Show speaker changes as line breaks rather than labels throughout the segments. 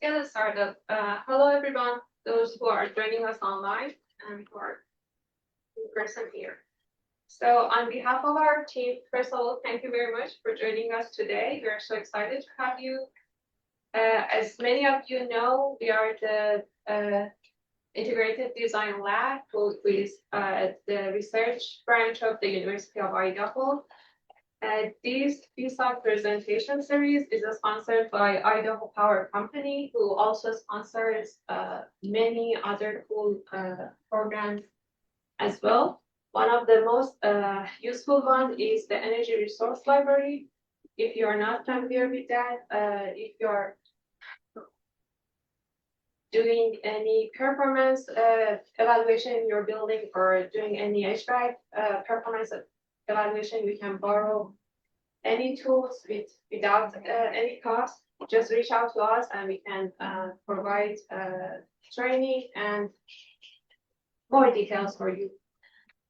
get us started. Hello, everyone, those who are joining us online and who are in person here. So on behalf of our team, first of all, thank you very much for joining us today. We are so excited to have you. As many of you know, we are the Integrated Design Lab, who is the research branch of the University of Idaho. This piece of presentation series is sponsored by Idaho Power Company, who also sponsors many other cool programs as well. One of the most useful one is the Energy Resource Library. If you are not familiar with that, if you are doing any performance evaluation in your building or doing any HVAC performance evaluation, you can borrow any tools without any cost. Just reach out to us and we can provide training and more details for you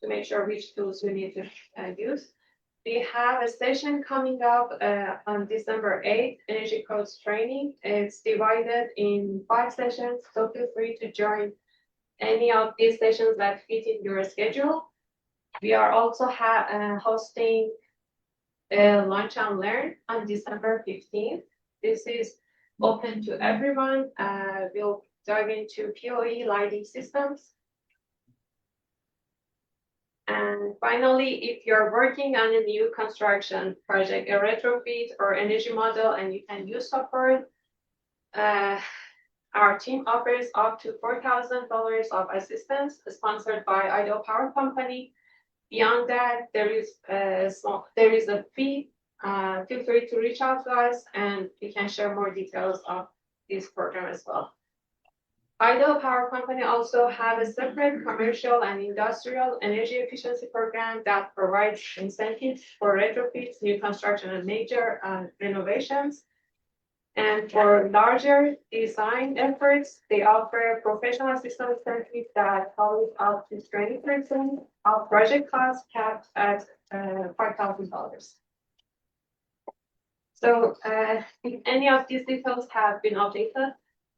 to make sure which tools you need to use. We have a session coming up on December 8th, Energy Codes Training. It's divided in 5 sessions, so feel free to join any of these sessions that fit in your schedule. We are also hosting a Lunch and Learn on December 15th. This is open to everyone. We'll dive into POE lighting systems. And finally, if you're working on a new construction project, a retrofit or energy model, and you can use support, our team offers up to $4,000 of assistance sponsored by Idaho Power Company. Beyond that, there is a fee. Feel free to reach out to us, and we can share more details of this program as well. Idaho Power Company also have a separate commercial and industrial energy efficiency program that provides incentives for retrofits, new construction, and major renovations. And for larger design efforts, they offer professional assistance incentives that total up to 20% of project costs, capped at $5,000. So if any of these details have been updated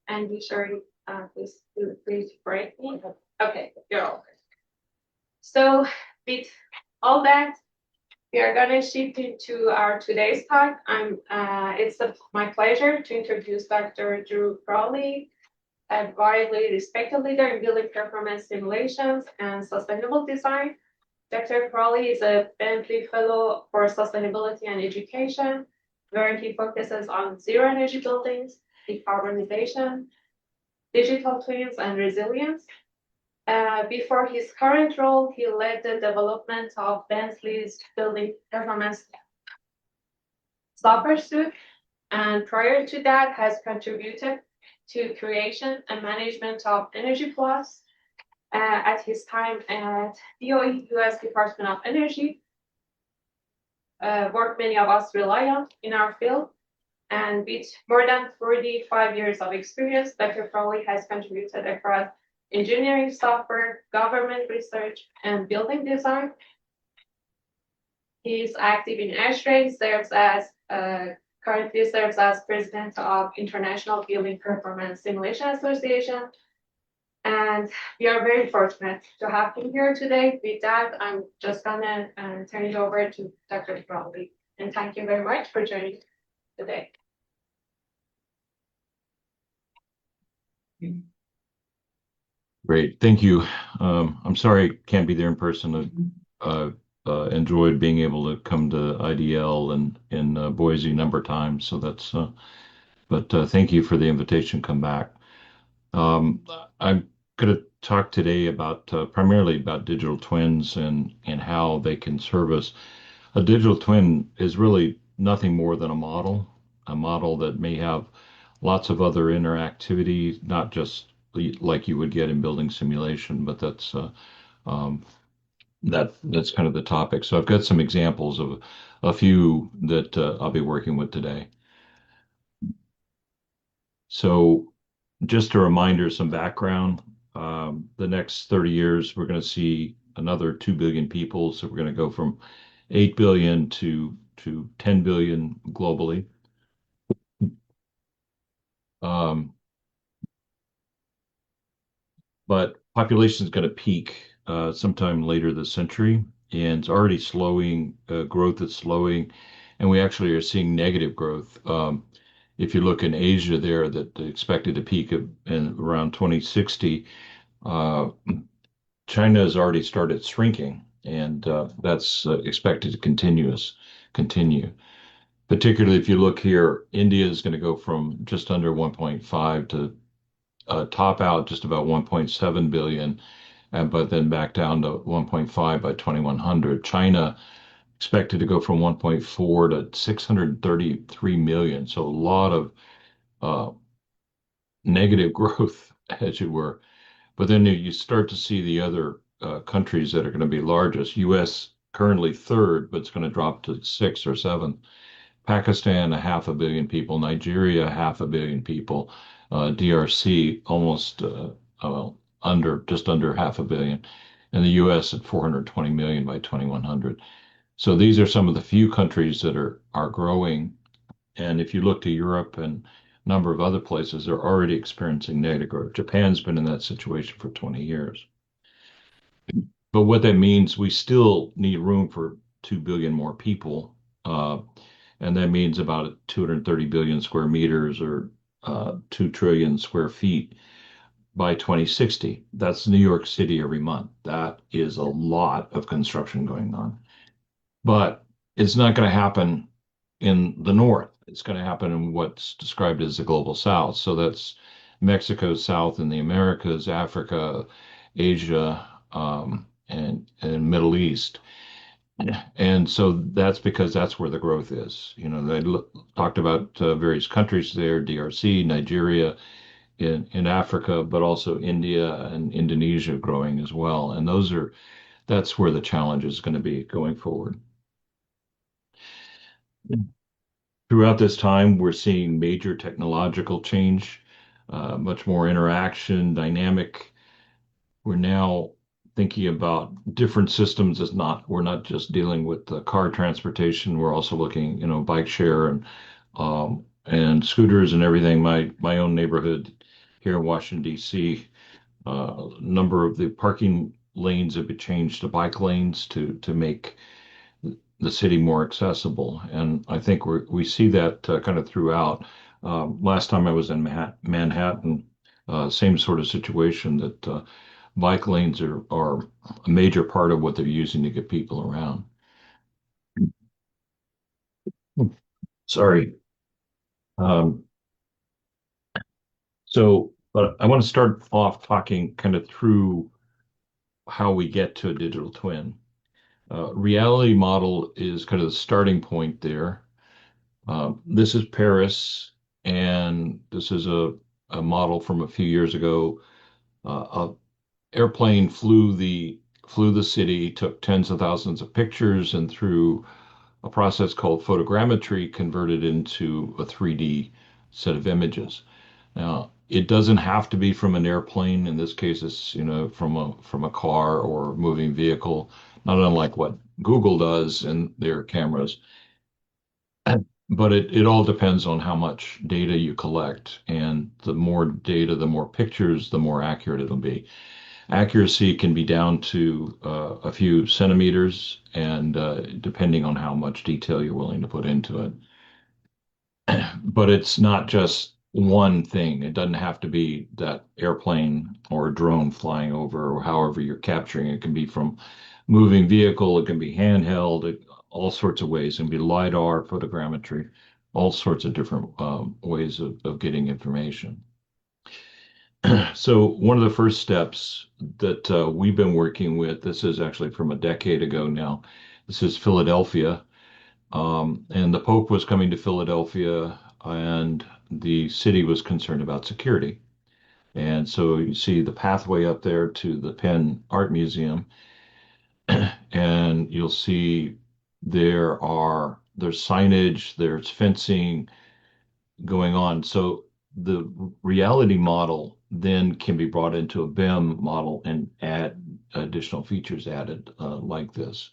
and be sure, please feel free to break me. Okay, you're all good. So with all that, we are going to shift into our today's talk. It's my pleasure to introduce Dr. Drew Crowley, a widely respected leader in building performance simulations and sustainable design. Dr. Crowley is a Bentley Fellow for Sustainability and Education, where he focuses on zero energy buildings, decarbonization, digital twins, and resilience. Before his current role, he led the development of Bentley's building performance software suite, and prior to that has contributed to creation and management of Energy Plus at his time at DOE, U.S. Department of Energy, work many of us rely on in our field. And with more than 45 years of experience, Dr. Crowley has contributed across engineering, software, government research, and building design. He is active in ASHRAE, currently serves as president of International Building Performance Simulation Association. And we are very fortunate to have him here today. With that, I'm just gonna turn it over to Dr. Crowley. And thank you very much for joining today.
Great, thank you. I'm sorry I can't be there in person. Enjoyed being able to come to IDL and in Boise a number of times. So that's, but thank you for the invitation to come back. I'm going to talk today about primarily about digital twins and how they can service. A digital twin is really nothing more than a model that may have lots of other interactivity, not just like you would get in building simulation, but that's kind of the topic. So I've got some examples of a few that I'll be working with today. So just a reminder, some background. The next 30 years, we're going to see another 2 billion people. So we're going to go from 8 billion to 10 billion globally. but population is going to peak sometime later this century, and it's already slowing. Growth is slowing, and we actually are seeing negative growth. If you look in Asia, there that they expected to peak in around 2060. Uh, China has already started shrinking, and that's expected to continue. Particularly if you look here, India is going to go from just under 1.5 to top out just about 1.7 billion, and but then back down to 1.5 by 2100. China expected to go from 1.4 to 633 million. So a lot of uh, negative growth, as you were. But then you start to see the other countries that are going to be largest. U.S. currently third, but it's going to drop to sixth or seventh. Pakistan, a half a billion people. Nigeria, half a billion people. DRC, almost well, just under half a billion. And the U.S. at 420 million by 2100. So these are some of the few countries that are growing. And if you look to Europe and a number of other places, they're already experiencing negative growth. Japan's been in that situation for 20 years. But what that means, we still need room for 2 billion more people. And that means about 230 billion square meters or 2 trillion square feet by 2060. That's New York City every month. That is a lot of construction going on. But it's not going to happen in the north. It's going to happen in what's described as the global south. So that's Mexico south in the Americas, Africa, Asia, and Middle East. And so that's because that's where the growth is. They talked about various countries there, DRC, Nigeria, in Africa, but also India and Indonesia growing as well. And that's where the challenge is going to be going forward. Throughout this time, we're seeing major technological change, much more interaction, dynamic. We're now thinking about different systems as we're not just dealing with the car transportation. We're also looking, bike share and scooters and everything. My own neighborhood here in Washington, D.C., a number of the parking lanes have been changed to bike lanes to make the city more accessible. And I think we see that kind of throughout. Last time I was in Manhattan, same sort of situation that bike lanes are a major part of what they're using to get people around. Sorry. Um, but I want to start off talking kind of through how we get to a digital twin. Reality model is kind of the starting point there. This is Paris, and this is a model from a few years ago. A airplane flew the city, took tens of thousands of pictures, and through a process called photogrammetry, converted into a 3D set of images. Now, it doesn't have to be from an airplane. In this case, it's from a car or moving vehicle, not unlike what Google does in their cameras. But it all depends on how much data you collect. And the more data, the more pictures, the more accurate it'll be. Accuracy can be down to a few centimeters, and depending on how much detail you're willing to put into it. But it's not just one thing. It doesn't have to be that airplane or a drone flying over or however you're capturing it. It can be from moving vehicle, it can be handheld, all sorts of ways. It can be LiDAR, photogrammetry, all sorts of different ways of getting information. So one of the first steps that we've been working with, this is actually from a decade ago now. This is Philadelphia. And the Pope was coming to Philadelphia, and the city was concerned about security. And so you see the pathway up there to the Penn Art Museum, and you'll see there's signage, there's fencing going on. So the reality model then can be brought into a BIM model and add additional features added like this.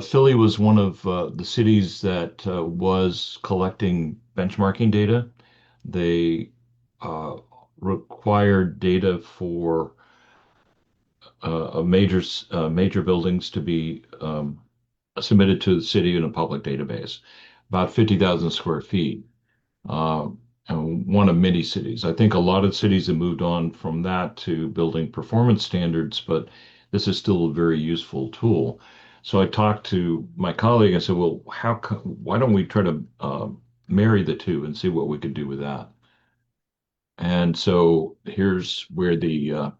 Philly was one of the cities that was collecting benchmarking data. they uh, required data for major buildings to be submitted to the city in a public database, about 50,000 square feet, uh, and one of many cities. I think a lot of cities have moved on from that to building performance standards, but this is still a very useful tool. So I talked to my colleague and said, well, why don't we try to marry the two and see what we could do with that? And so here's where the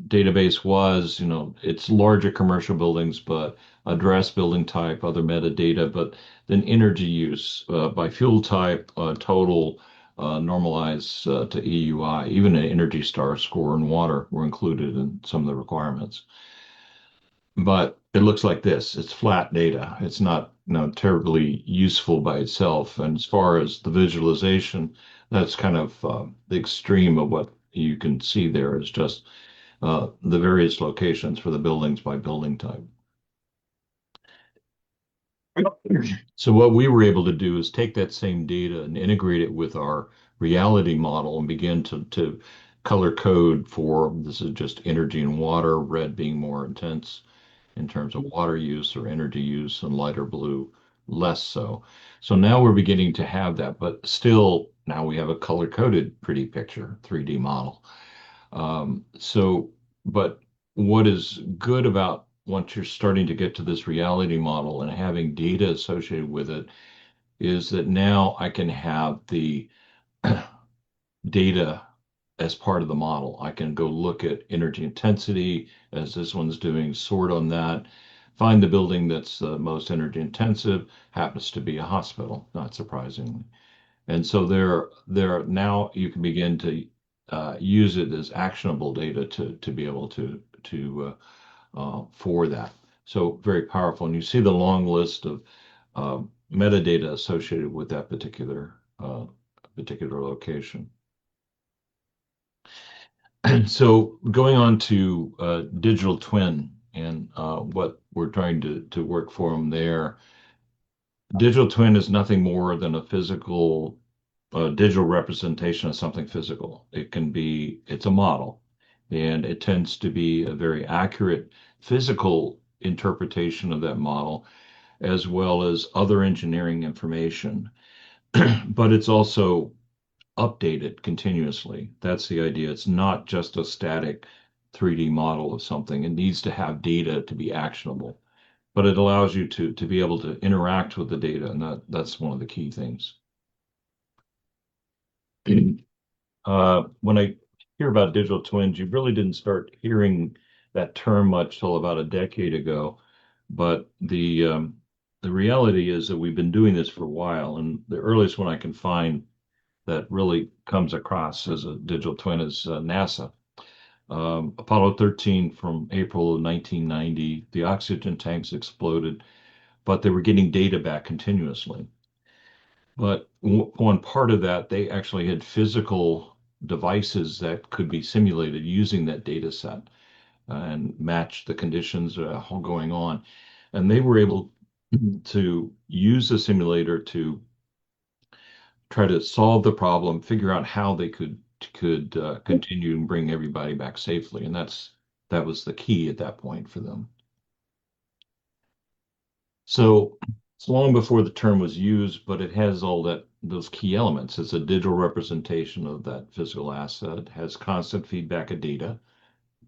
database was. It's larger commercial buildings, but address, building type, other metadata, but then energy use by fuel type, total, normalized to EUI, even an Energy Star score and water were included in some of the requirements. But it looks like this. It's flat data. It's not, terribly useful by itself. And as far as the visualization, that's kind of the extreme of what you can see there is just the various locations for the buildings by building type. So what we were able to do is take that same data and integrate it with our reality model and begin to color code for this is just energy and water, red being more intense in terms of water use or energy use, and lighter blue less so. So now we're beginning to have that, but still now we have a color coded pretty picture, 3D model. So, but what is good about once you're starting to get to this reality model and having data associated with it is that now I can have the data as part of the model. I can go look at energy intensity as this one's doing, sort on that, find the building that's the most energy intensive, happens to be a hospital, not surprisingly. And so there now you can begin to use it as actionable data to be able for that. So very powerful. And you see the long list of metadata associated with that particular location. So going on to digital twin and what we're trying to work for them there. Digital twin is nothing more than a physical, digital representation of something physical. It's a model, and it tends to be a very accurate physical interpretation of that model, as well as other engineering information. But it's also updated continuously. That's the idea. It's not just a static 3D model of something. It needs to have data to be actionable, but it allows you to be able to interact with the data, and that's one of the key things. When I hear about digital twins, you really didn't start hearing that term much till about a decade ago, but the reality is that we've been doing this for a while, and the earliest one I can find that really comes across as a digital twin is NASA. Apollo 13 from April of 1990, the oxygen tanks exploded, but they were getting data back continuously. But one part of that, they actually had physical devices that could be simulated using that data set and match the conditions going on. And they were able to use the simulator to try to solve the problem, figure out how they could continue and bring everybody back safely, and that was the key at that point for them. So it's long before the term was used, but it has all those key elements. It's a digital representation of that physical asset, has constant feedback of data.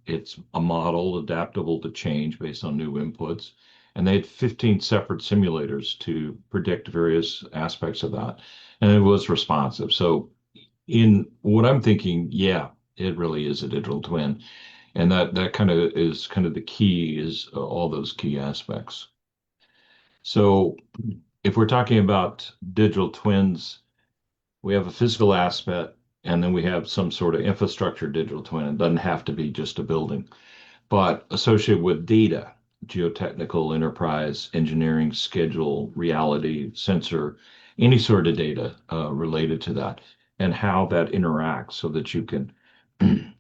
It's a model adaptable to change based on new inputs. And they had 15 separate simulators to predict various aspects of that. And it was responsive. So in what I'm thinking, yeah, it really is a digital twin. And that kind of is kind of the key is all those key aspects. So if we're talking about digital twins, we have a physical aspect, and then we have some sort of infrastructure digital twin. It doesn't have to be just a building, but associated with data, geotechnical, enterprise, engineering, schedule, reality, sensor, any sort of data related to that, and how that interacts so that you can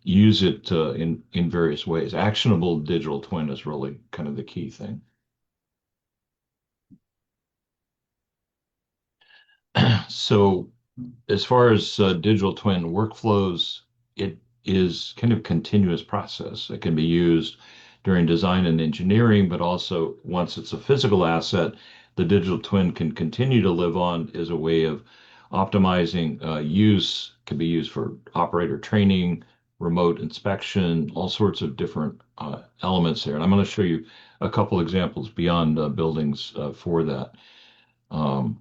use it in various ways. Actionable digital twin is really kind of the key thing. So as far as digital twin workflows, it is kind of continuous process. It can be used during design and engineering, but also once it's a physical asset, the digital twin can continue to live on as a way of optimizing use. Can be used for operator training, remote inspection, all sorts of different elements there. And I'm going to show you a couple examples beyond buildings for that. Um,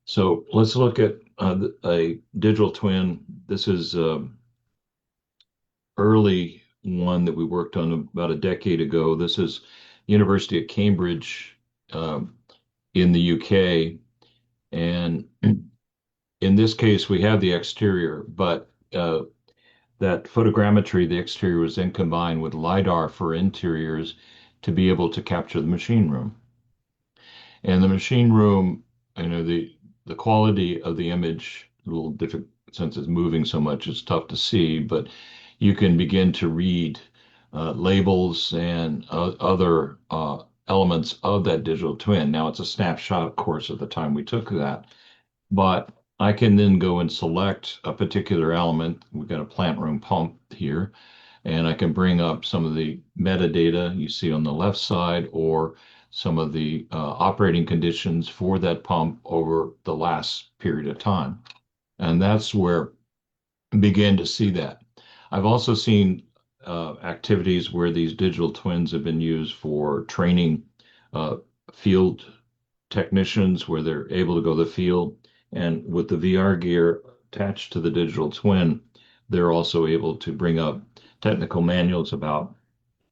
so let's look at a digital twin. This is early one that we worked on about a decade ago. This is University of Cambridge in the UK. And in this case, we have the exterior, but that photogrammetry, the exterior was then combined with LiDAR for interiors to be able to capture the machine room. And the machine room, the quality of the image, a little different since it's moving so much, it's tough to see, but you can begin to read labels and other elements of that digital twin. Now it's a snapshot, of course, at the time we took that, but I can then go and select a particular element. We've got a plant room pump here, and I can bring up some of the metadata you see on the left side or some of the operating conditions for that pump over the last period of time. And that's where I began to see that. I've also seen activities where these digital twins have been used for training uh, field technicians, where they're able to go to the field. And with the VR gear attached to the digital twin, they're also able to bring up technical manuals about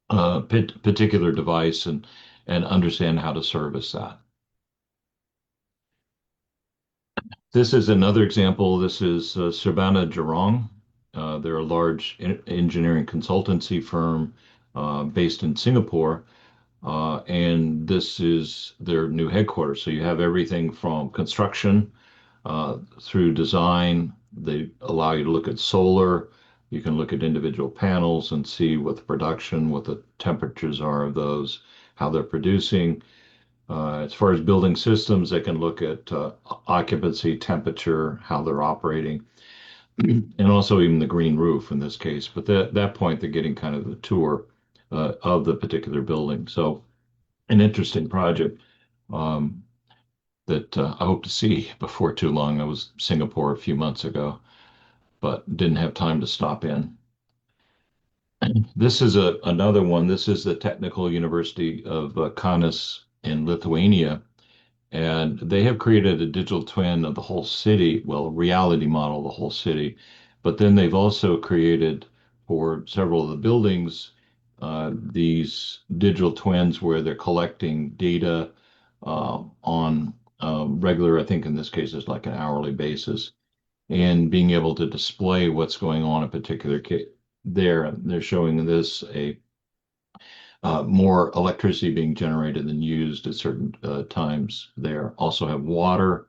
a particular device and understand how to service that. This is another example. This is Savannah Jurong. They're a large engineering consultancy firm based in Singapore, and this is their new headquarters. So you have everything from construction through design. They allow you to look at solar. You can look at individual panels and see what the production, what the temperatures are of those, how they're producing. As far as building systems, they can look at occupancy, temperature, how they're operating, and also even the green roof in this case. But that point, they're getting kind of the tour of the particular building. So an interesting project um, that I hope to see before too long. I was in Singapore a few months ago, but didn't have time to stop in. This is another one. This is the Technical University of Kaunas in Lithuania. And they have created a digital twin of the whole city, well, a reality model of the whole city. But then they've also created for several of the buildings these digital twins where they're collecting data on regular, I think in this case, it's like an hourly basis, and being able to display what's going on in a particular case. There, they're showing this a more electricity being generated than used at certain times there. Also have water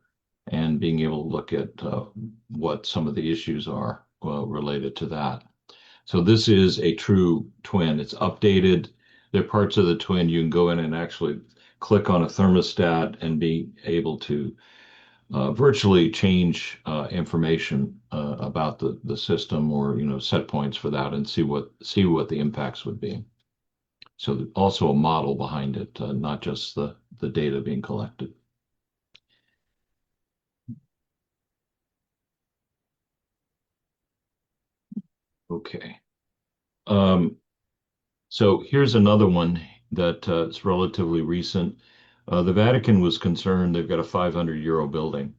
and being able to look at what some of the issues are related to that. So this is a true twin. It's updated. There are parts of the twin you can go in and actually click on a thermostat and be able to virtually change information about the system or set points for that and see what the impacts would be. So also a model behind it, not just the data being collected. Okay. Um, so here's another one that is relatively recent. The Vatican was concerned they've got a 500-year-old building,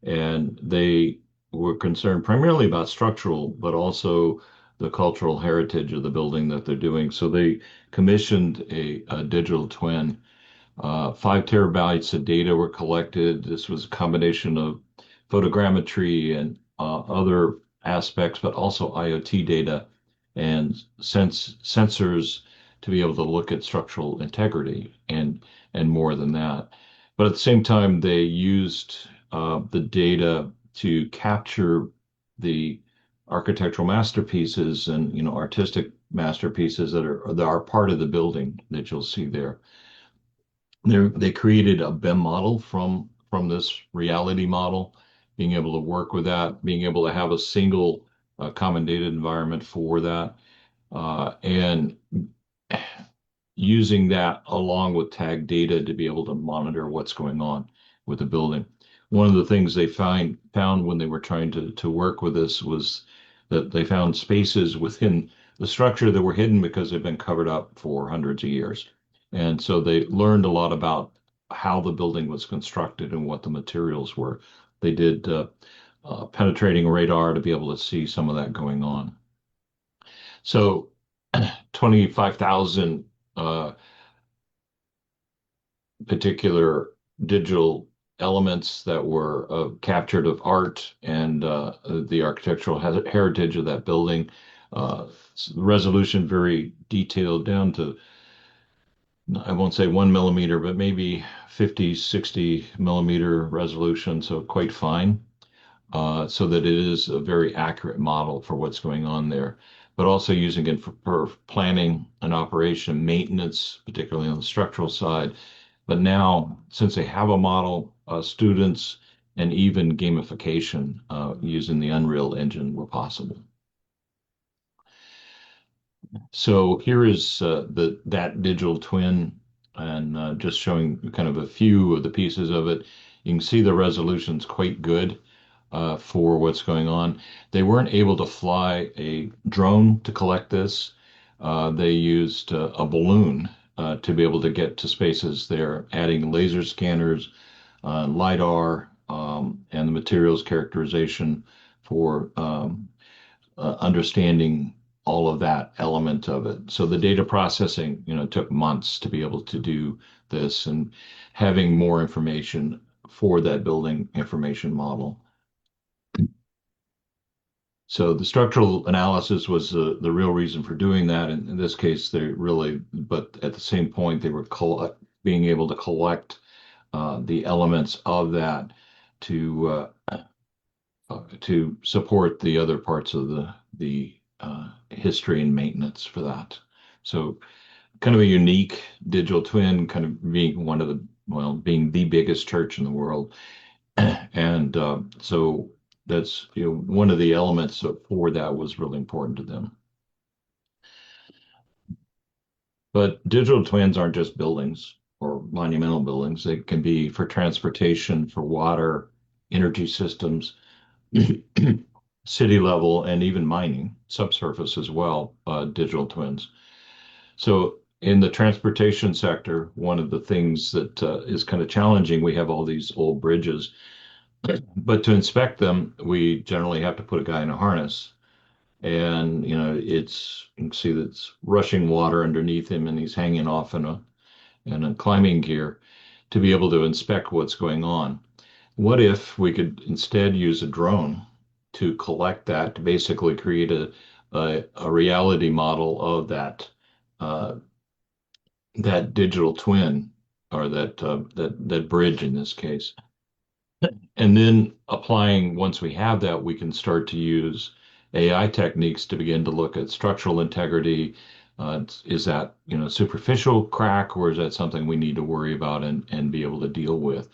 and they were concerned primarily about structural, but also the cultural heritage of the building that they're doing. So they commissioned a digital twin. 5 terabytes of data were collected. This was a combination of photogrammetry and other aspects, but also IoT data and sensors to be able to look at structural integrity and more than that. But at the same time, they used the data to capture the architectural masterpieces and artistic masterpieces that are part of the building that you'll see there. They created a BIM model from this reality model being able to work with that, being able to have a single common data environment for that, and using that along with tag data to be able to monitor what's going on with the building. One of the things they found when they were trying to work with this was that they found spaces within the structure that were hidden because they've been covered up for hundreds of years. And so they learned a lot about how the building was constructed and what the materials were. They did penetrating radar to be able to see some of that going on. So 25,000 particular digital elements that were captured of art and the architectural heritage of that building. Resolution very detailed down to, I won't say 1 millimeter, but maybe 50, 60 millimeter resolution, so quite fine, so that it is a very accurate model for what's going on there. But also using it for planning and operation, maintenance, particularly on the structural side. But now, since they have a model, students and even gamification using the Unreal Engine were possible. So here is that digital twin, and just showing kind of a few of the pieces of it. You can see the resolution's quite good for what's going on. They weren't able to fly a drone to collect this. They used a balloon to be able to get to spaces there, adding laser scanners, LiDAR, and the materials characterization for understanding all of that element of it. So the data processing, took months to be able to do this and having more information for that building information model. So the structural analysis was the real reason for doing that. And in this case, they really, but at the same point, they were being able to collect the elements of that to support the other parts of the history and maintenance for that. So kind of a unique digital twin, kind of being being the biggest church in the world. And so that's one of the elements for that was really important to them. But digital twins aren't just buildings or monumental buildings. They can be for transportation, for water, energy systems, city level, and even mining, subsurface as well, digital twins. So in the transportation sector, one of the things that is kind of challenging, we have all these old bridges, but to inspect them, we generally have to put a guy in a harness. And, you can see that's rushing water underneath him and he's hanging off in a climbing gear to be able to inspect what's going on. What if we could instead use a drone to collect that, to basically create a reality model of that digital twin, or that bridge in this case. And then applying, once we have that, we can start to use AI techniques to begin to look at structural integrity. Is that, superficial crack, or is that something we need to worry about and be able to deal with?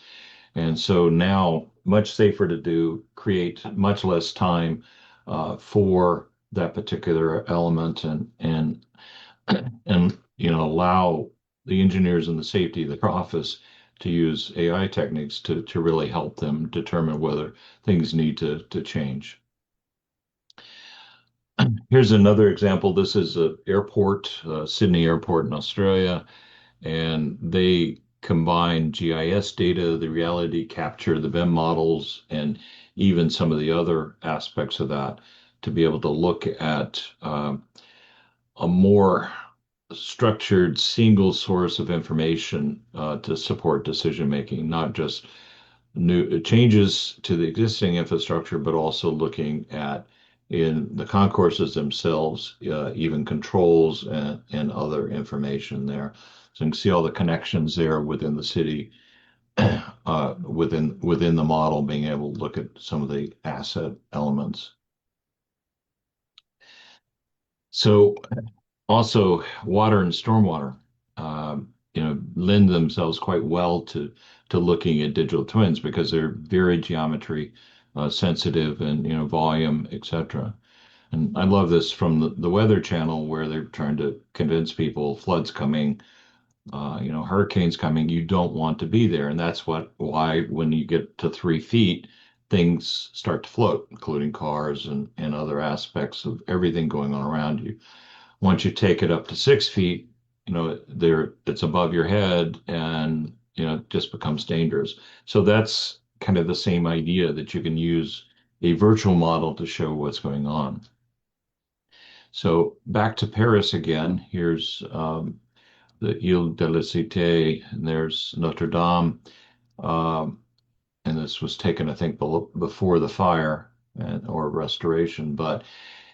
And so now much safer to do, create much less time for that particular element and allow the engineers and the safety of their office to use AI techniques to really help them determine whether things need to change. Here's another example. This is an airport, Sydney Airport in Australia, and they combine GIS data, the reality capture, the BIM models, and even some of the other aspects of that to be able to look at a more structured single source of information to support decision making, not just new changes to the existing infrastructure, but also looking at in the concourses themselves, even controls and other information there. So you can see all the connections there within the city, within the model, being able to look at some of the asset elements. So also, water and stormwater, lend themselves quite well to looking at digital twins because they're very geometry sensitive and volume, etc. And I love this from the Weather Channel where they're trying to convince people floods coming, hurricanes coming, you don't want to be there. And that's why when you get to 3 feet, things start to float, including cars and other aspects of everything going on around you. Once you take it up to 6 feet, it's above your head and it just becomes dangerous. So that's kind of the same idea that you can use a virtual model to show what's going on. So back to Paris again. Here's the Ile de la Cité, and there's Notre Dame. Um, and this was taken, I think, before the fire or restoration. But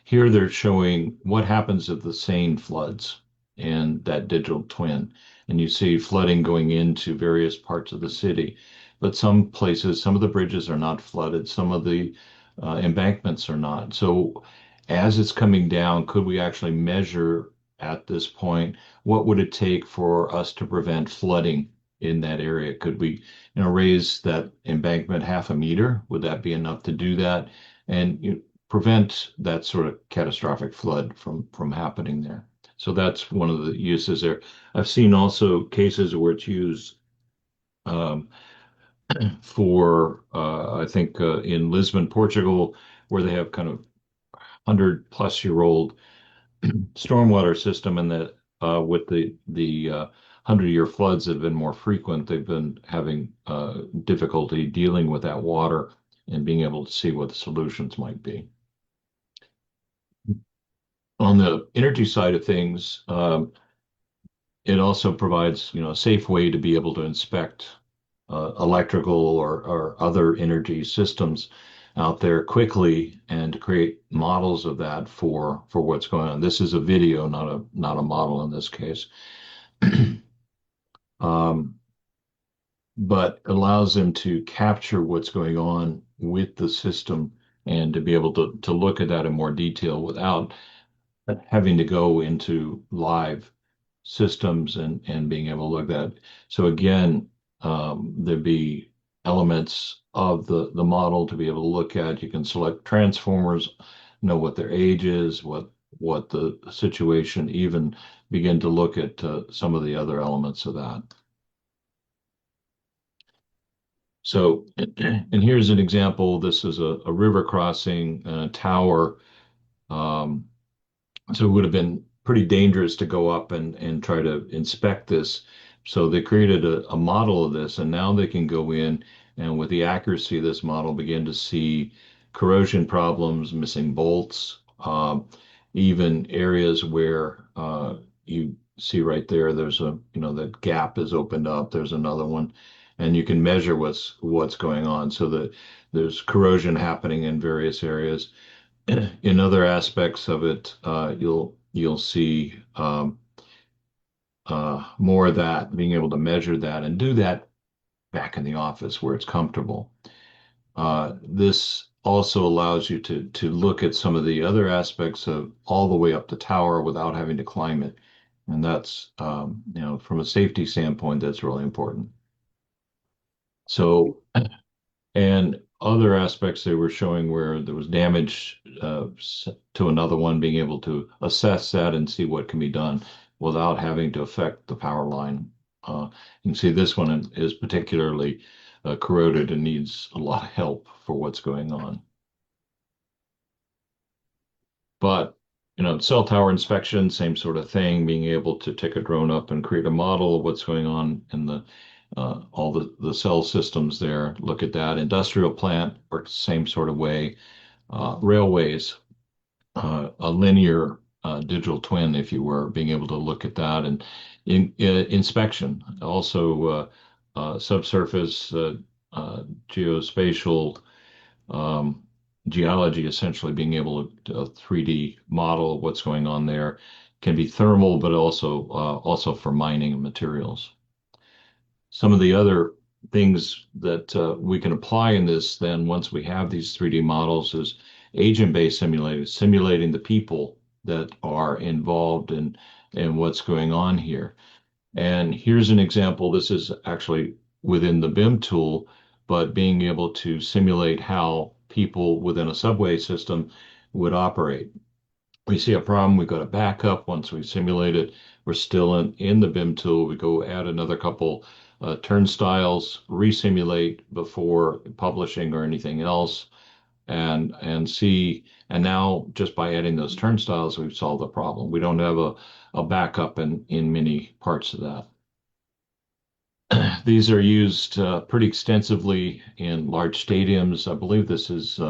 here they're showing what happens if the Seine floods in that digital twin. And you see flooding going into various parts of the city. But some places, some of the bridges are not flooded, some of the embankments are not. So as it's coming down, could we actually measure at this point what would it take for us to prevent flooding in that area? Could we, raise that embankment half a meter? Would that be enough to do that? And prevent that sort of catastrophic flood from happening there. So that's one of the uses there. I've seen also cases where it's used um, for, I think, in Lisbon, Portugal, where they have kind of 100-plus-year-old stormwater system, and that with the 100-year floods that have been more frequent, they've been having difficulty dealing with that water and being able to see what the solutions might be. On the energy side of things, it also provides, a safe way to be able to inspect electrical or other energy systems out there quickly and to create models of that for what's going on. This is a video, not a model in this case. um, but allows them to capture what's going on with the system and to be able to look at that in more detail without having to go into live systems and being able to look at. So again, there'd be elements of the model to be able to look at. You can select transformers, know what their age is, what the situation, even begin to look at some of the other elements of that. So, and here's an example. This is a river crossing tower. Um, so it would have been pretty dangerous to go up and try to inspect this. So they created a model of this, and now they can go in and with the accuracy of this model begin to see corrosion problems, missing bolts, even areas where you see right there, there's that gap is opened up, there's another one, and you can measure what's going on. So that there's corrosion happening in various areas. In other aspects of it, you'll see more of that, being able to measure that and do that back in the office where it's comfortable. This also allows you to look at some of the other aspects of all the way up the tower without having to climb it, and that's from a safety standpoint, that's really important. So and other aspects they were showing where there was damage to another one, being able to assess that and see what can be done without having to affect the power line. You can see this one is particularly corroded and needs a lot of help for what's going on. But cell tower inspection, same sort of thing, being able to take a drone up and create a model of what's going on in all the cell systems there. Look at that. Industrial plant works the same sort of way. Railways, a linear digital twin, if you were, being able to look at that. And inspection, also subsurface, geospatial geology, essentially being able to 3D model what's going on there. Can be thermal, but also for mining and materials. Some of the other things that we can apply in this then once we have these 3D models is agent-based simulating the people that are involved in what's going on here. And here's an example. This is actually within the BIM tool, but being able to simulate how people within a subway system would operate. We see a problem, we go to backup. Once we simulate it, we're still in the BIM tool. We go add another couple turnstiles, resimulate before publishing or anything else, and see. And now just by adding those turnstiles, we've solved the problem. We don't have a backup in many parts of that. These are used pretty extensively in large stadiums. I believe this is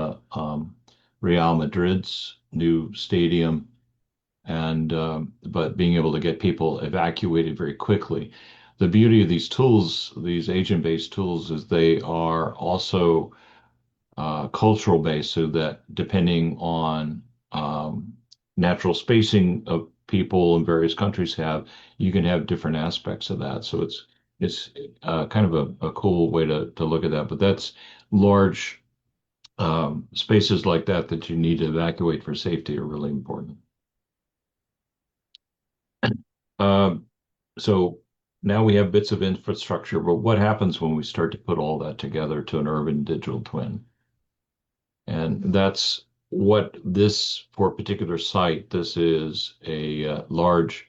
Real Madrid's new stadium, and but being able to get people evacuated very quickly. The beauty of these tools, these agent-based tools, is they are also cultural based, so that depending on natural spacing of people in various countries have, you can have different aspects of that. So it's kind of a cool way to look at that. But that's large spaces like that that you need to evacuate for safety are really important. Um, so now we have bits of infrastructure, but what happens when we start to put all that together to an urban digital twin? And that's what this, for a particular site, this is a large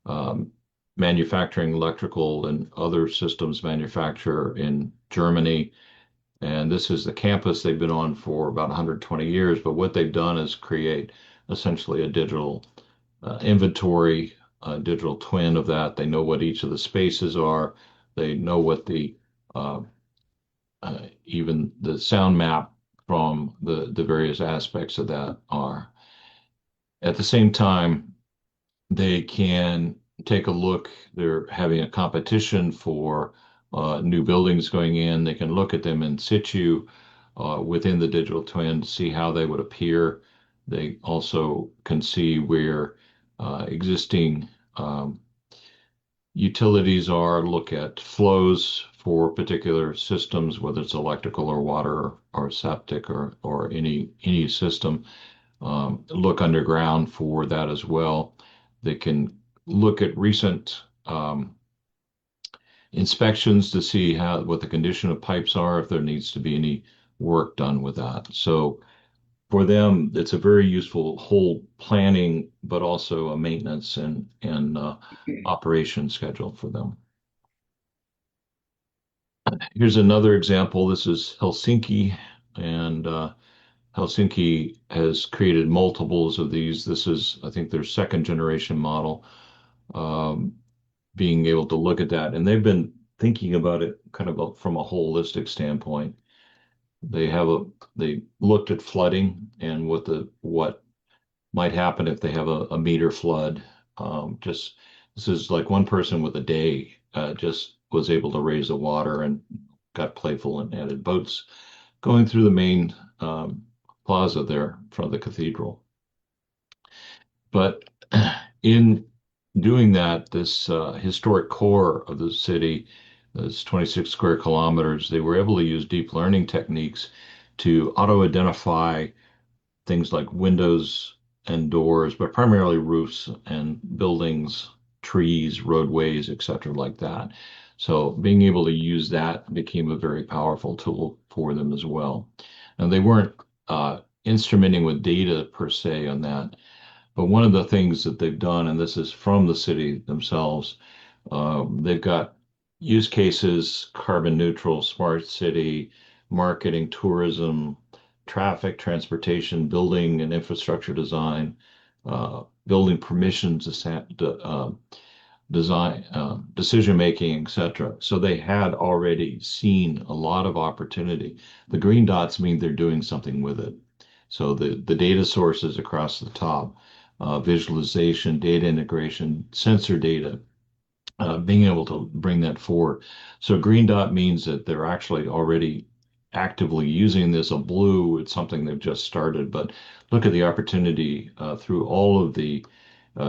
um, manufacturing electrical and other systems manufacturer in Germany. And this is the campus they've been on for about 120 years. But what they've done is create essentially a digital inventory, a digital twin of that. They know what each of the spaces are. They know what the uh, even the sound map from the various aspects of that are. At the same time, they can take a look. They're having a competition for new buildings going in. They can look at them in situ within the digital twin to see how they would appear. They also can see where existing utilities are, look at flows for particular systems, whether it's electrical or water or septic or any system. Look underground for that as well. They can look at recent inspections to see what the condition of pipes are, if there needs to be any work done with that. So for them, it's a very useful whole planning, but also a maintenance and operation schedule for them. Here's another example. This is Helsinki, and Helsinki has created multiples of these. This is, I think, their second generation model, um, being able to look at that. And they've been thinking about it kind of from a holistic standpoint. They looked at flooding and what might happen if they have a meter flood. Just this is like one person with a day just was able to raise the water and got playful and added boats going through the main plaza there in front of the cathedral. But in doing that, this historic core of the city, this 26 square kilometers, they were able to use deep learning techniques to auto-identify things like windows and doors, but primarily roofs and buildings, trees, roadways, etc., like that. So being able to use that became a very powerful tool for them as well. And they weren't instrumenting with data per se on that, but one of the things that they've done, and this is from the city themselves, they've got use cases, carbon neutral, smart city, marketing, tourism, traffic, transportation, building and infrastructure design, building permissions, design, decision making, etc. So they had already seen a lot of opportunity. The green dots mean they're doing something with it. So the data sources across the top, visualization, data integration, sensor data, being able to bring that forward. So green dot means that they're actually already actively using this. A blue, it's something they've just started, but look at the opportunity through all of the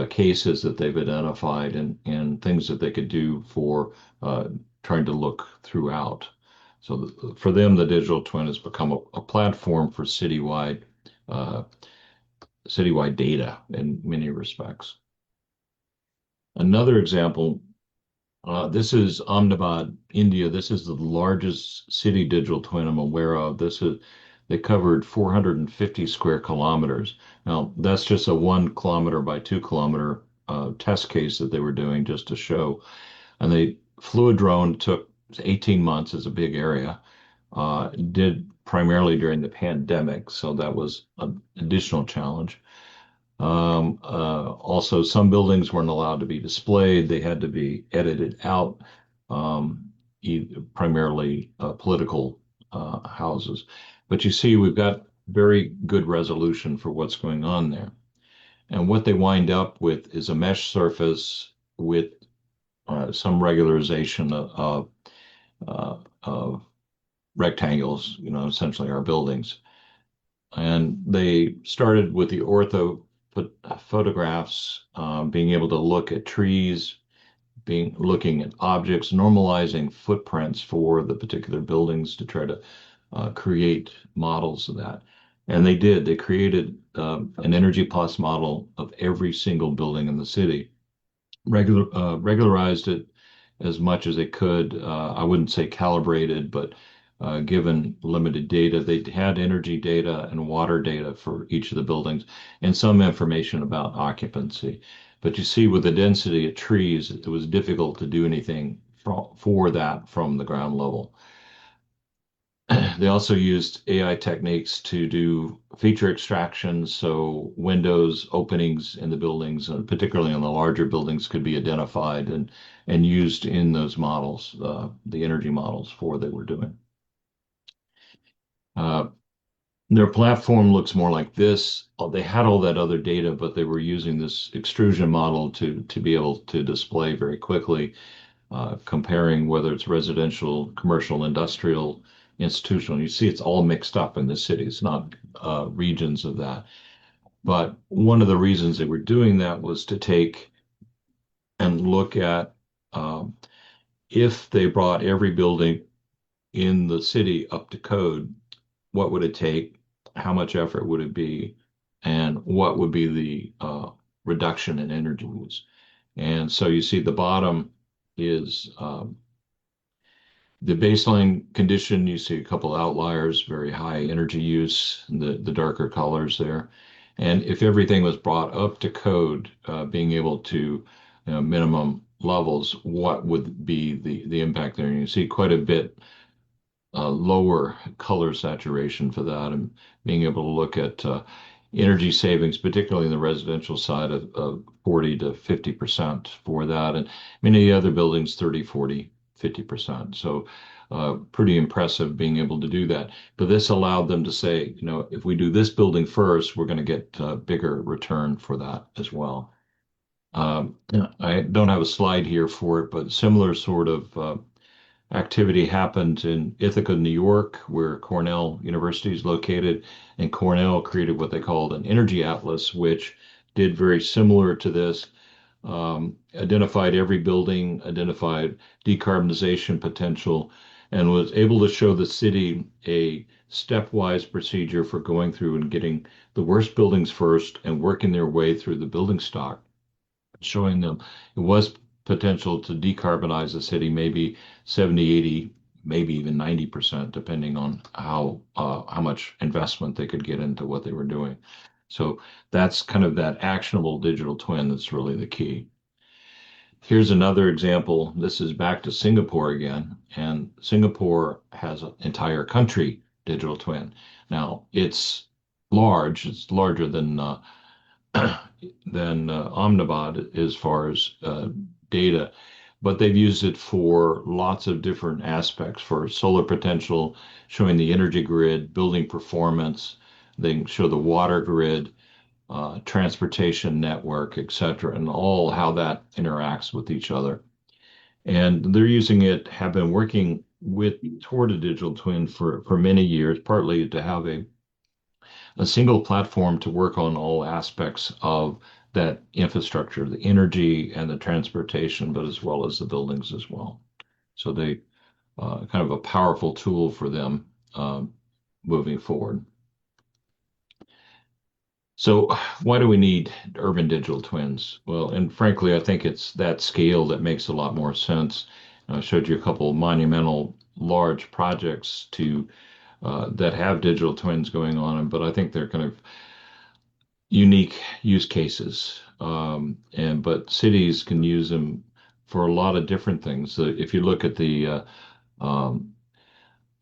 cases that they've identified and things that they could do for trying to look throughout. So for them, the digital twin has become a platform for uh, citywide data in many respects. Another example, this is Ahmedabad, India. This is the largest city digital twin I'm aware of. They covered 450 square kilometers. Now, that's just a 1 kilometer by 2 kilometer test case that they were doing just to show. And they flew a drone, took 18 months, is a big area, did primarily during the pandemic, so that was an additional challenge. Also, some buildings weren't allowed to be displayed. They had to be edited out, primarily political houses. But you see, we've got very good resolution for what's going on there. And what they wind up with is a mesh surface with some regularization of rectangles, essentially our buildings. And they started with the ortho photographs, being able to look at trees, looking at objects, normalizing footprints for the particular buildings to try to create models of that. And they did. They created an Energy Plus model of every single building in the city, regularized it as much as they could. I wouldn't say calibrated, but given limited data, they had energy data and water data for each of the buildings and some information about occupancy. But you see, with the density of trees, it was difficult to do anything for that from the ground level. They also used AI techniques to do feature extractions, so windows, openings in the buildings, particularly in the larger buildings, could be identified and used in those models, the energy models for they were doing. Uh, their platform looks more like this. They had all that other data, but they were using this extrusion model to be able to display very quickly, comparing whether it's residential, commercial, industrial, institutional. You see, it's all mixed up in the city. It's not regions of that. But one of the reasons they were doing that was to take and look at if they brought every building in the city up to code, what would it take? How much effort would it be? And what would be the reduction in energy use? And so you see the bottom is the baseline condition. You see a couple outliers, very high energy use, the darker colors there. And if everything was brought up to code, being able to minimum levels, what would be the impact there? And you see quite a bit lower color saturation for that, and being able to look at energy savings, particularly in the residential side of 40 to 50% for that. And many of the other buildings, 30, 40, 50%. So pretty impressive being able to do that. But this allowed them to say, if we do this building first, we're going to get a bigger return for that as well. I don't have a slide here for it, but similar sort of activity happened in Ithaca, New York, where Cornell University is located, and Cornell created what they called an energy atlas, which did very similar to this, identified every building, identified decarbonization potential, and was able to show the city a stepwise procedure for going through and getting the worst buildings first and working their way through the building stock, showing them it was potential to decarbonize the city, maybe 70, 80, maybe even 90%, depending on how much investment they could get into what they were doing. So that's kind of that actionable digital twin that's really the key. Here's another example. This is back to Singapore again, and Singapore has an entire country digital twin. Now it's large; it's larger than Omnibot as far as data, but they've used it for lots of different aspects for solar potential, showing the energy grid, building performance. They can show the water grid, transportation network, et cetera, and all how that interacts with each other. And they're using it, have been working toward a digital twin for many years, partly to have a single platform to work on all aspects of that infrastructure, the energy and the transportation, but as well as the buildings as well. So they kind of a powerful tool for them moving forward. So why do we need urban digital twins? Well, and frankly, I think it's that scale that makes a lot more sense. I showed you a couple of monumental large projects to that have digital twins going on them, but I think they're kind of unique use cases. But cities can use them for a lot of different things. If you look at the um,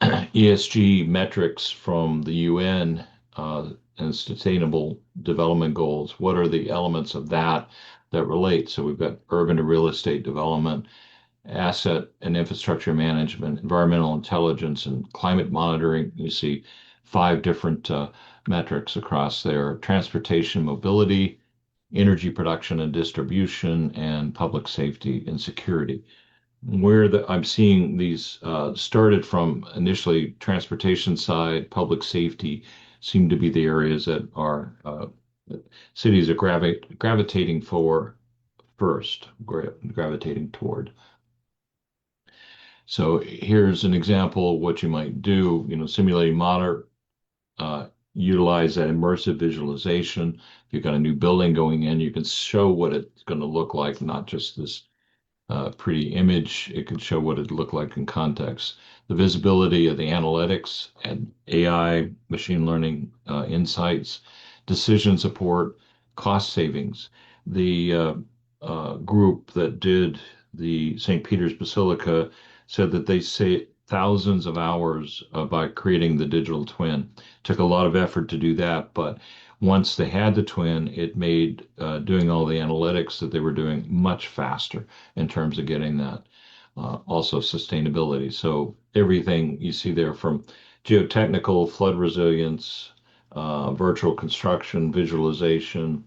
ESG metrics from the UN and Sustainable Development Goals, what are the elements of that that relate? So we've got urban and real estate development, asset and infrastructure management, environmental intelligence, and climate monitoring. You see five different metrics across there: transportation, mobility, energy production and distribution, and public safety and security. I'm seeing these started from initially transportation side, public safety seem to be the areas that are cities are gravitating for first, gravitating toward. So here's an example of what you might do, simulating modern, utilize that immersive visualization. If you've got a new building going in, you can show what it's going to look like, not just this pretty image. It can show what it looked like in context. The visibility of the analytics and AI, machine learning insights, decision support, cost savings. The group that did the St. Peter's Basilica said that they saved thousands of hours by creating the digital twin. Took a lot of effort to do that, but once they had the twin, it made doing all the analytics that they were doing much faster in terms of getting that. Also, sustainability. So, everything you see there from geotechnical, flood resilience, virtual construction, visualization,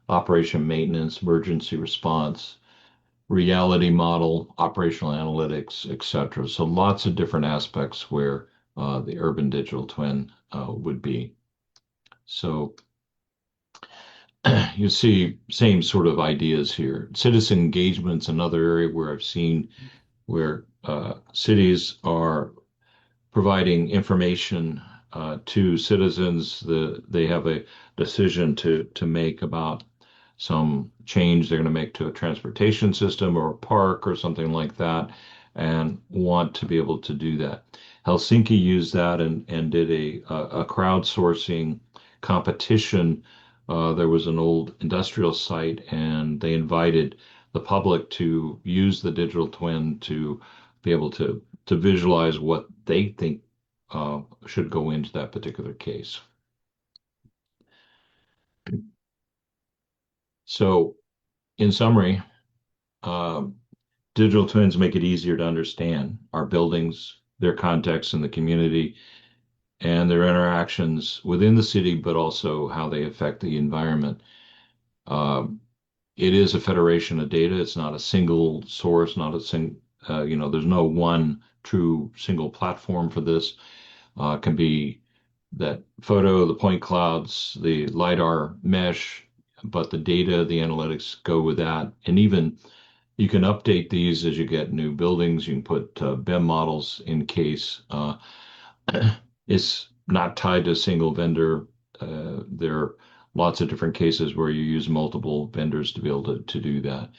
operation maintenance, emergency response, reality model, operational analytics, etc. So, lots of different aspects where the urban digital twin would be. So, you see same sort of ideas here. Citizen engagement's another area where I've seen where cities are providing information to citizens. They have a decision to make about some change they're going to make to a transportation system or a park or something like that, and want to be able to do that. Helsinki used that and did a crowdsourcing competition. There was an old industrial site, and they invited the public to use the digital twin to be able to visualize what they think should go into that particular case. So, in summary, um, digital twins make it easier to understand our buildings, their context in the community, and their interactions within the city, but also how they affect the environment. Um, it is a federation of data. It's not a single source, not a there's no one true single platform for this. Can be that photo, the point clouds, the LiDAR mesh, but the data, the analytics go with that. And even you can update these as you get new buildings. You can put BIM models in case it's not tied to a single vendor. There are lots of different cases where you use multiple vendors to be able to do that.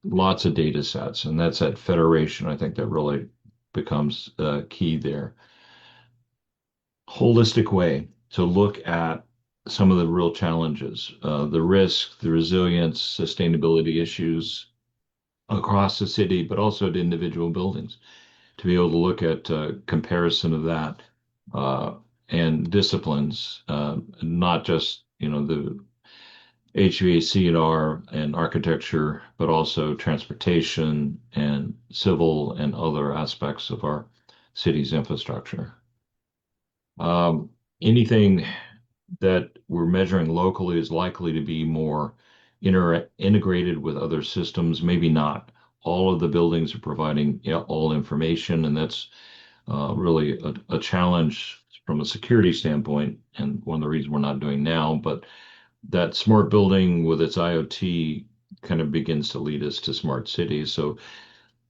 Lots of data sets, and that's that federation. I think that really becomes key there. Holistic way to look at some of the real challenges, the risk, the resilience, sustainability issues across the city, but also at individual buildings, to be able to look at comparison of that uh, and disciplines, not just the HVAC&R and architecture, but also transportation and civil and other aspects of our city's infrastructure. Anything that we're measuring locally is likely to be more integrated with other systems. Maybe not all of the buildings are providing all information, and that's really a challenge from a security standpoint, and one of the reasons we're not doing now. But that smart building with its IoT kind of begins to lead us to smart cities. So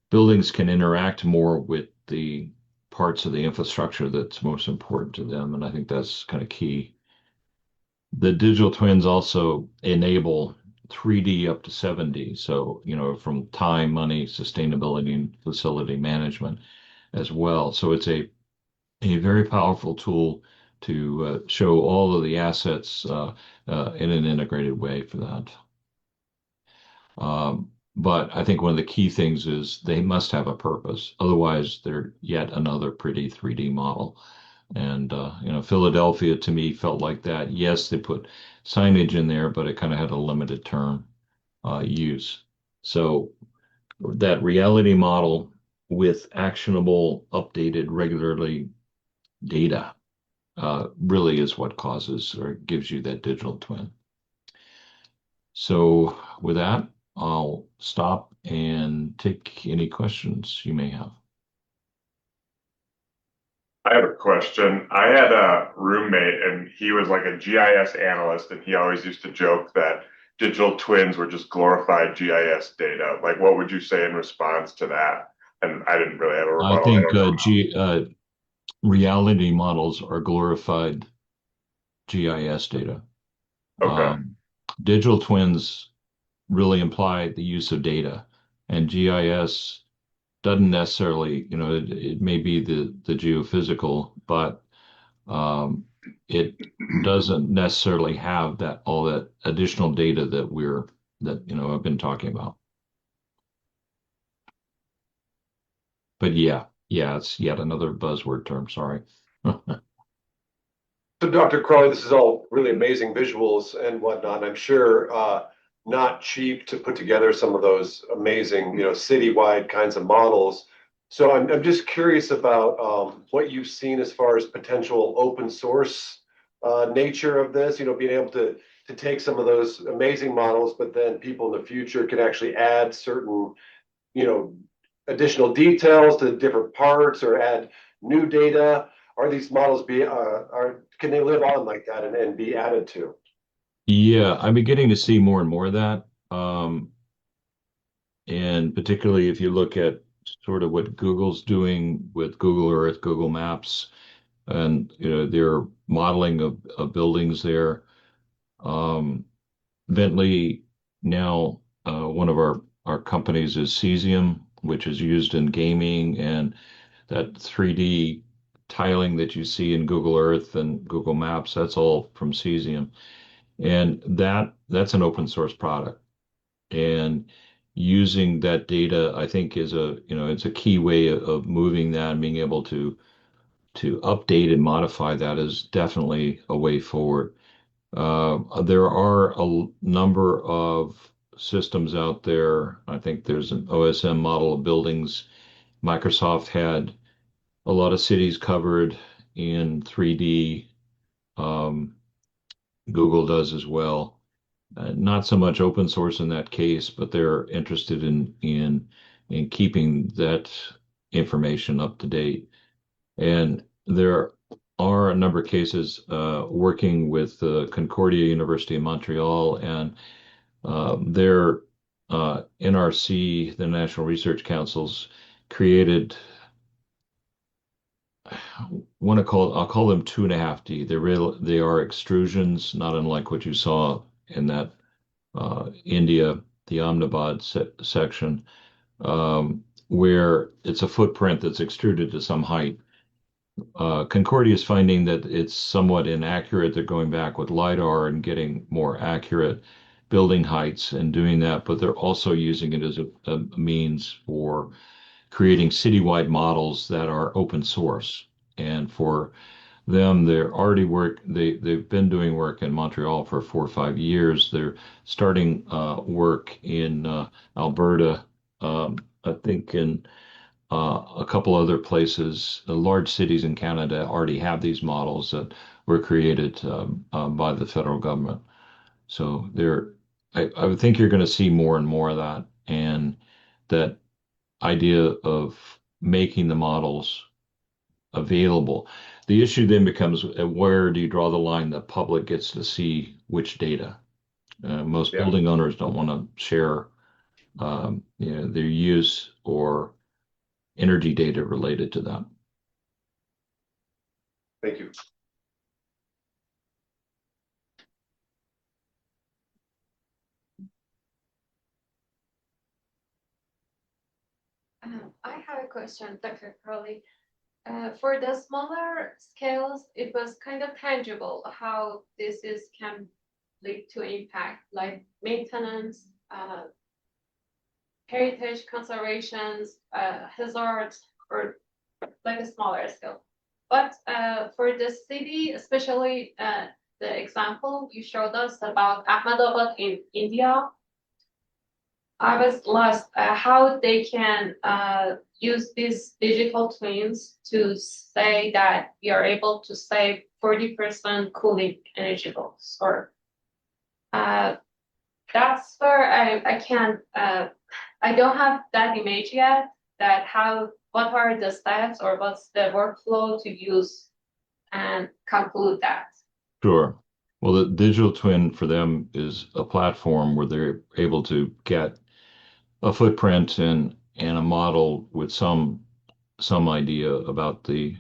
buildings can interact more with the parts of the infrastructure that's most important to them, and I think that's kind of key. The digital twins also enable 3D up to 7D. So, from time, money, sustainability, and facility management as well. So it's a a very powerful tool to show all of the assets in an integrated way for that. But I think one of the key things is they must have a purpose. Otherwise, they're yet another pretty 3D model. And Philadelphia to me felt like that. Yes, they put signage in there, but it kind of had a limited term use. So that reality model with actionable, updated, regularly data really is what causes or gives you that digital twin. So with that, I'll stop and take any questions you may have.
I have a question. I had a roommate and he was like a GIS analyst, and he always used to joke that digital twins were just glorified GIS data. Like, what would you say in response to that? And I didn't really have a
I
rebuttal. I
think
don't know.
reality models are glorified GIS data.
Okay.
Um, Digital twins really imply the use of data, and GIS doesn't necessarily, it may be the geophysical, but it doesn't necessarily have that all that additional data that I've been talking about. But yeah, it's yet another buzzword term. Sorry.
So, Dr. Crowley, this is all really amazing visuals and whatnot. I'm sure not cheap to put together some of those amazing, citywide kinds of models. So, I'm just curious about what you've seen as far as potential open source nature of this. Being able to take some of those amazing models, but then people in the future can actually add certain, you know, additional details to different parts or add new data. Are these models can they live on like that and be added to?
Yeah, I'm beginning to see more and more of that. And particularly if you look at sort of what Google's doing with Google Earth, Google Maps, and their modeling of buildings there. Bentley now, one of our companies is cesium, which is used in gaming, and that 3D tiling that you see in Google Earth and Google Maps, that's all from cesium. And that's an open source product. And using that data, I think it's a key way of moving that and being able to update and modify that is definitely a way forward. There are a number of systems out there. I think there's an OSM model of buildings. Microsoft had a lot of cities covered in 3D. Um, Google does as well. Not so much open source in that case, but they're interested in keeping that information up to date. And there are a number of cases working with Concordia University in Montreal and their NRC, the National Research Councils, created I'll call them 2.5D. They are extrusions, not unlike what you saw in that India, the Ahmedabad section, where it's a footprint that's extruded to some height. Concordia is finding that it's somewhat inaccurate. They're going back with LiDAR and getting more accurate building heights and doing that, but they're also using it as a means for creating citywide models that are open source. And for them, they're already they've been doing work in Montreal for 4 or 5 years. They're starting work in Alberta, I think in a couple other places. The large cities in Canada already have these models that were created by the federal government. So I would think you're going to see more and more of that, and that idea of making the models available. The issue then becomes where do you draw the line that public gets to see which data? Most
Yeah,
building owners don't want to share their use or energy data related to that.
thank you.
I have a question, Dr. Crowley. For the smaller scales, it was kind of tangible how can lead to impact, like maintenance, heritage conservations, hazards, or like a smaller scale. But for the city, especially the example you showed us about Ahmedabad in India, I was lost how they can use these digital twins to say that we are able to save 40% cooling energy bills. Or that's where I can't, I don't have that image yet, that what are the steps or what's the workflow to use and conclude that.
Sure. Well, the digital twin for them is a platform where they're able to get a footprint and a model with some idea about the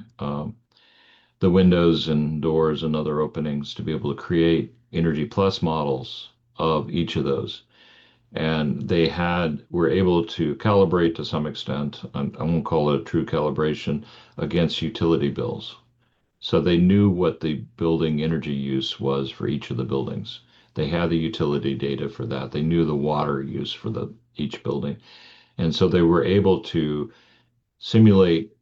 windows and doors and other openings to be able to create Energy Plus models of each of those. And were able to calibrate to some extent, I won't call it a true calibration, against utility bills. So they knew what the building energy use was for each of the buildings. They had the utility data for that. They knew the water use for each building. And so they were able to simulate,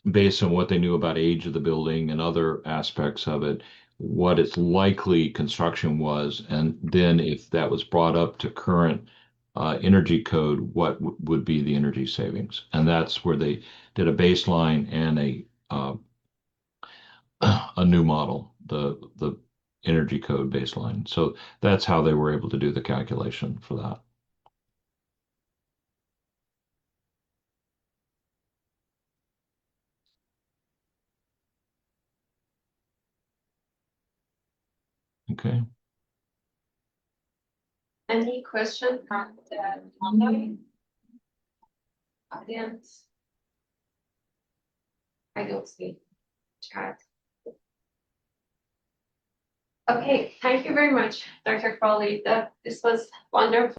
based on what they knew about age of the building and other aspects of it, what its likely construction was. And then if that was brought up to current energy code, what would be the energy savings? And that's where they did a baseline and a new model, the energy code baseline. So that's how they were able to do the calculation for that. Okay.
Any question from the online audience? I don't see chat. Okay, thank you very much, Dr. Crowley. This was wonderful.